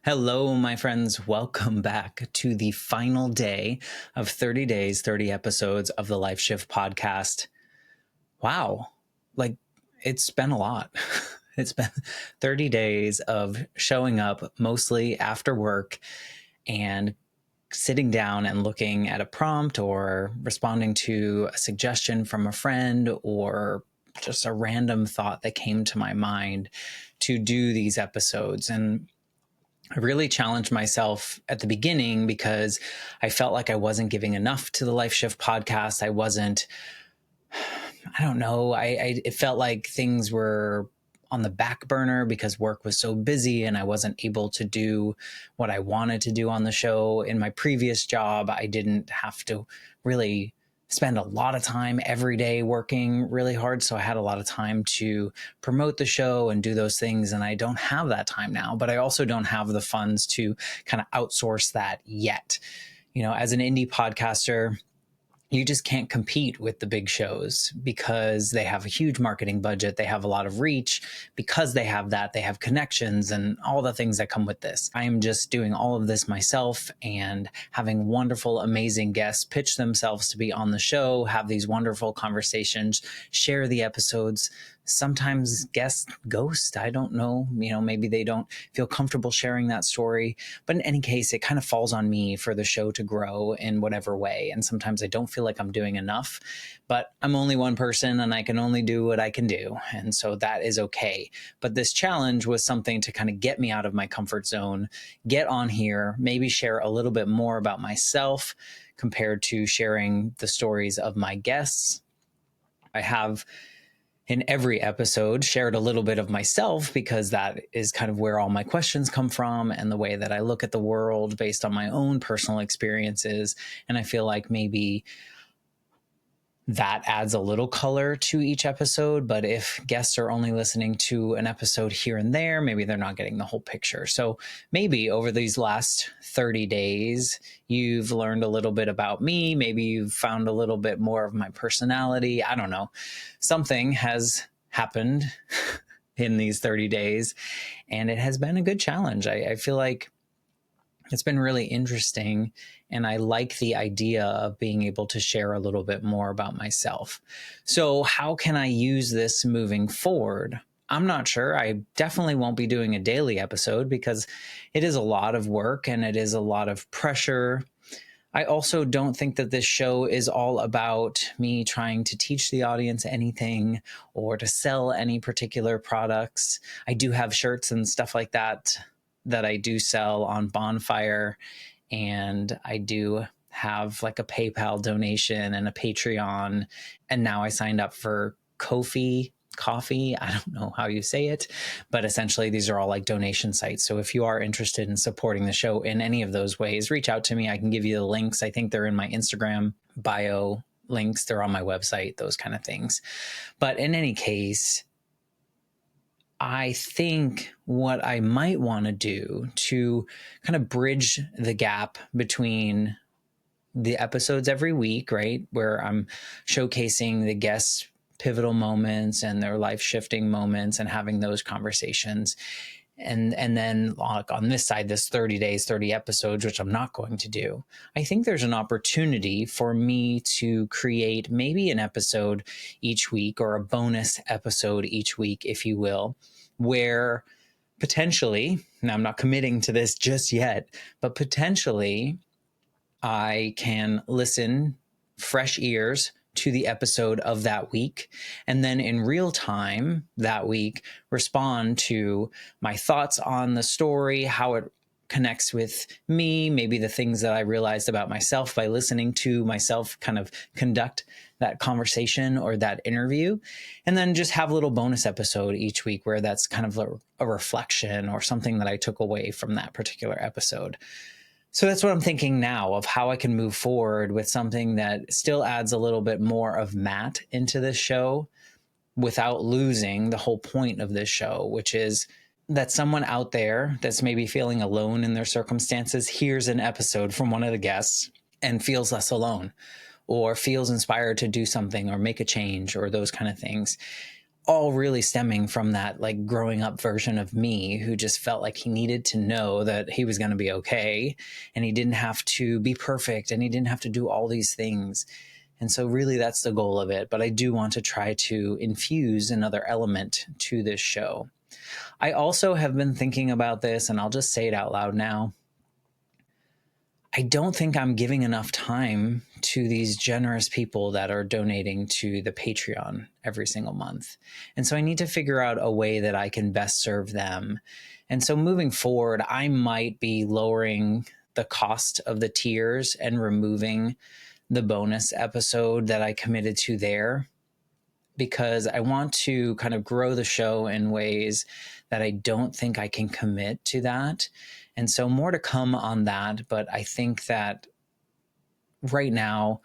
Hello, my friends. Welcome back to the final day of 30 days, 30 episodes of the Life Shift podcast. Wow. Like, it's been a lot. It's been 30 days of showing up mostly after work and sitting down and looking at a prompt or responding to a suggestion from a friend or just a random thought that came to my mind to do these episodes. And I really challenged myself at the beginning because I felt like I wasn't giving enough to the Life Shift podcast. I don't know. It felt like things were on the back burner because work was so busy and I wasn't able to do what I wanted to do on the show. In my previous job, I didn't have to really spend a lot of time every day working really hard. So I had a lot of time to promote the show and do those things. And I don't have that time now, but I also don't have the funds to kind of outsource that yet. You know, as an indie podcaster, you just can't compete with the big shows because they have a huge marketing budget. They have a lot of reach. Because they have that, they have connections and all the things that come with this. I am just doing all of this myself and having wonderful, amazing guests pitch themselves to be on the show, have these wonderful conversations, share the episodes. Sometimes guests ghost. I don't know, maybe they don't feel comfortable sharing that story. But in any case, it kind of falls on me for the show to grow in whatever way. And sometimes I don't feel like I'm doing enough, but I'm only one person and I can only do what I can do. And so that is okay. But this challenge was something to kind of get me out of my comfort zone, get on here, maybe share a little bit more about myself compared to sharing the stories of my guests. I have in every episode shared a little bit of myself because that is kind of where all my questions come from and the way that I look at the world based on my own personal experiences. And I feel like maybe that adds a little color to each episode. But if guests are only listening to an episode here and there, maybe they're not getting the whole picture. So maybe over these last 30 days, you've learned a little bit about me. Maybe you've found a little bit more of my personality. I don't know. Something has happened in these 30 days, and it has been a good challenge. I feel like it's been really interesting, and I like the idea of being able to share a little bit more about myself. So how can I use this moving forward? I'm not sure. I definitely won't be doing a daily episode because it is a lot of work and it is a lot of pressure. I also don't think that this show is all about me trying to teach the audience anything or to sell any particular products. I do have shirts and stuff like that I do sell on Bonfire, and I do have like a PayPal donation and a Patreon, and now I signed up for Ko-fi, coffee. I don't know how you say it, but essentially these are all like donation sites. So if you are interested in supporting the show in any of those ways, reach out to me. I can give you the links. I think they're in my Instagram bio links. They're on my website, those kind of things. But in any case, I think what I might want to do to kind of bridge the gap between the episodes every week, right, where I'm showcasing the guests' pivotal moments and their life shifting moments and having those conversations. And then on this side, this 30 days, 30 episodes, which I'm not going to do. I think there's an opportunity for me to create maybe an episode each week or a bonus episode each week, if you will, where potentially, now I'm not committing to this just yet, but potentially I can listen fresh ears to the episode of that week, and then in real time that week respond to my thoughts on the story, how it connects with me, maybe the things that I realized about myself by listening to myself kind of conduct that conversation or that interview, and then just have a little bonus episode each week where that's kind of a reflection or something that I took away from that particular episode. So that's what I'm thinking now of how I can move forward with something that still adds a little bit more of Matt into this show without losing the whole point of this show, which is that someone out there that's maybe feeling alone in their circumstances hears an episode from one of the guests and feels less alone or feels inspired to do something or make a change or those kind of things. all really stemming from that like growing up version of me who just felt like he needed to know that he was going to be okay, and he didn't have to be perfect, and he didn't have to do all these things. And so really that's the goal of it. But I do want to try to infuse another element to this show. I also have been thinking about this, and I'll just say it out loud now. I don't think I'm giving enough time to these generous people that are donating to the Patreon every single month. And so I need to figure out a way that I can best serve them. And so moving forward, I might be lowering the cost of the tiers and removing the bonus episode that I committed to there, because I want to kind of grow the show in ways that I don't think I can commit to that. And so more to come on that. But I think that right now,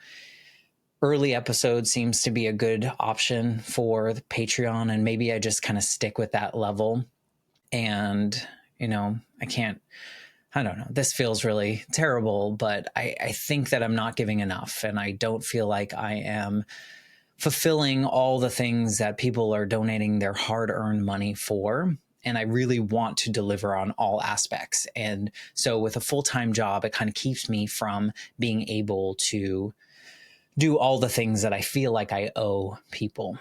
early episode seems to be a good option for the Patreon. And maybe I just kind of stick with that level. And, you know, I don't know, this feels really terrible, but I think that I'm not giving enough. And I don't feel like I am fulfilling all the things that people are donating their hard-earned money for. And I really want to deliver on all aspects. And so with a full-time job, it kind of keeps me from being able to do all the things that I feel like I owe people.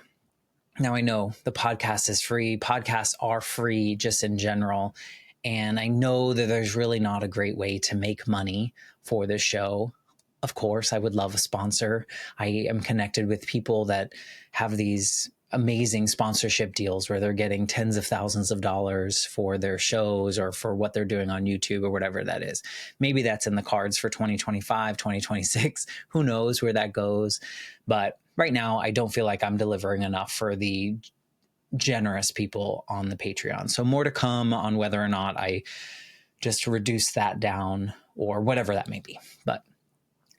Now, I know the podcast is free. Podcasts are free just in general. And I know that there's really not a great way to make money for this show. Of course, I would love a sponsor. I am connected with people that have these amazing sponsorship deals where they're getting tens of thousands of dollars for their shows or for what they're doing on YouTube or whatever that is. Maybe that's in the cards for 2025, 2026. Who knows where that goes? But right now, I don't feel like I'm delivering enough for the generous people on the Patreon. So more to come on whether or not I just reduce that down or whatever that may be. But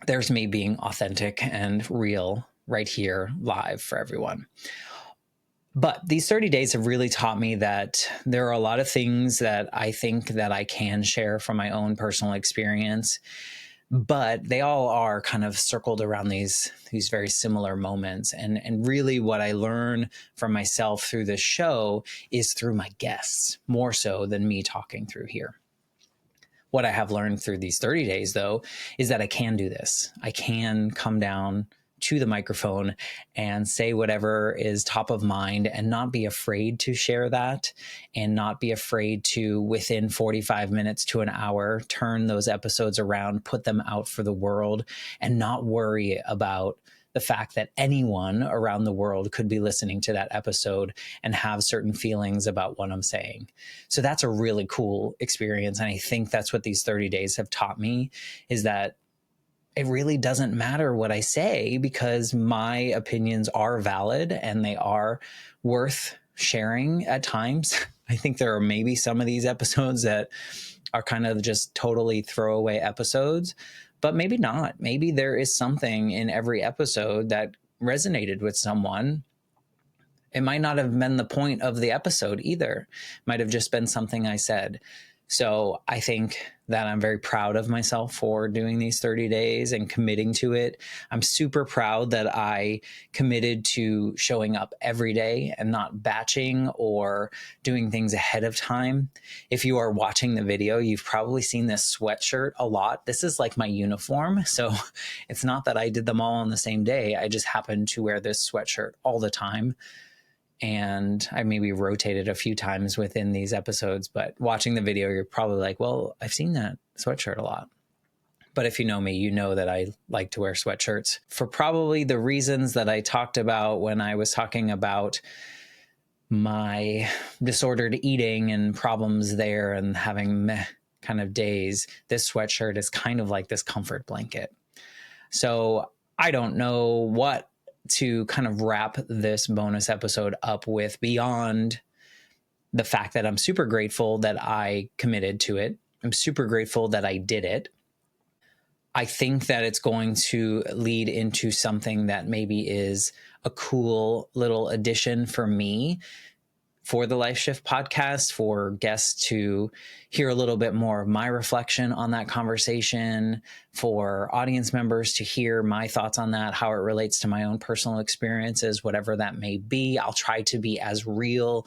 there's me being authentic and real right here live for everyone. But these 30 days have really taught me that there are a lot of things that I think that I can share from my own personal experience, but they all are kind of circled around these very similar moments. And really what I learn from myself through this show is through my guests, more so than me talking through here. What I have learned through these 30 days, though, is that I can do this. I can come down to the microphone and say whatever is top of mind and not be afraid to share that, and not be afraid to, within 45 minutes to an hour, turn those episodes around, put them out for the world, and not worry about the fact that anyone around the world could be listening to that episode and have certain feelings about what I'm saying. So that's a really cool experience. And I think that's what these 30 days have taught me, is that it really doesn't matter what I say, because my opinions are valid and they are worth sharing at times. I think there are maybe some of these episodes that are kind of just totally throwaway episodes, but maybe not. Maybe there is something in every episode that resonated with someone. It might not have been the point of the episode either. It might have just been something I said. So I think that I'm very proud of myself for doing these 30 days and committing to it. I'm super proud that I committed to showing up every day and not batching or doing things ahead of time. If you are watching the video, you've probably seen this sweatshirt a lot. This is like my uniform. So it's not that I did them all on the same day. I just happen to wear this sweatshirt all the time. And I maybe rotated a few times within these episodes, but watching the video, you're probably like, well, I've seen that sweatshirt a lot. But if you know me, you know that I like to wear sweatshirts for probably the reasons that I talked about when I was talking about my disordered eating and problems there and having meh kind of days. This sweatshirt is kind of like this comfort blanket. So I don't know what to kind of wrap this bonus episode up with beyond the fact that I'm super grateful that I committed to it. I'm super grateful that I did it. I think that it's going to lead into something that maybe is a cool little addition for me for the Life Shift podcast, for guests to hear a little bit more of my reflection on that conversation, for audience members to hear my thoughts on that, how it relates to my own personal experiences, whatever that may be. I'll try to be as real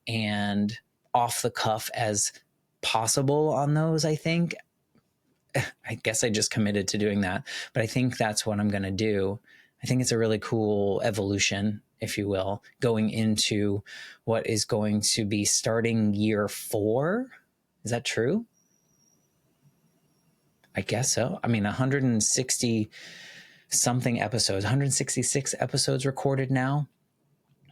and off the cuff as possible on those, I think. I guess I just committed to doing that, but I think that's what I'm going to do. I think it's a really cool evolution, if you will, going into what is going to be starting year 4. Is that true? I guess so. I mean, 160 something episodes, 166 episodes recorded now.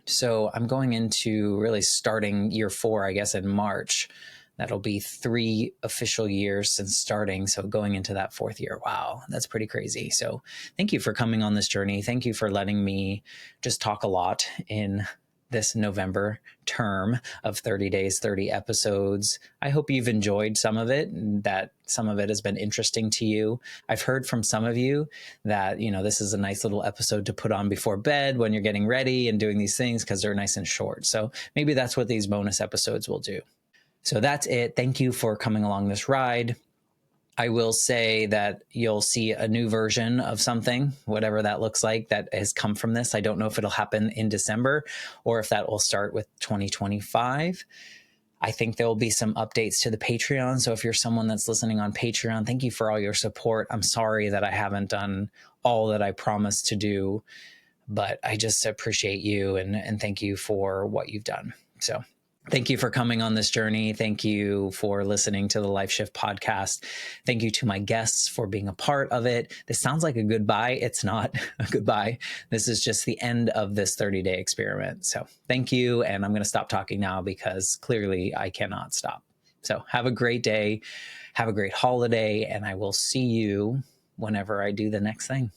So I'm going into really starting year 4, I guess, in March. That'll be 3 official years since starting. So going into that 4th year. Wow, that's pretty crazy. So thank you for coming on this journey. Thank you for letting me just talk a lot in this November term of 30 days, 30 episodes. I hope you've enjoyed some of it, and that some of it has been interesting to you. I've heard from some of you that, you know, this is a nice little episode to put on before bed when you're getting ready and doing these things because they're nice and short. So maybe that's what these bonus episodes will do. So that's it. Thank you for coming along this ride. I will say that you'll see a new version of something, whatever that looks like, that has come from this. I don't know if it'll happen in December or if that will start with 2025. I think there will be some updates to the Patreon. So if you're someone that's listening on Patreon, thank you for all your support. I'm sorry that I haven't done all that I promised to do, but I just appreciate you and thank you for what you've done. So thank you for coming on this journey. Thank you for listening to the Life Shift podcast. Thank you to my guests for being a part of it. This sounds like a goodbye. It's not a goodbye. This is just the end of this 30-day experiment. So thank you. And I'm going to stop talking now because clearly I cannot stop. So have a great day. Have a great holiday. And I will see you whenever I do the next thing.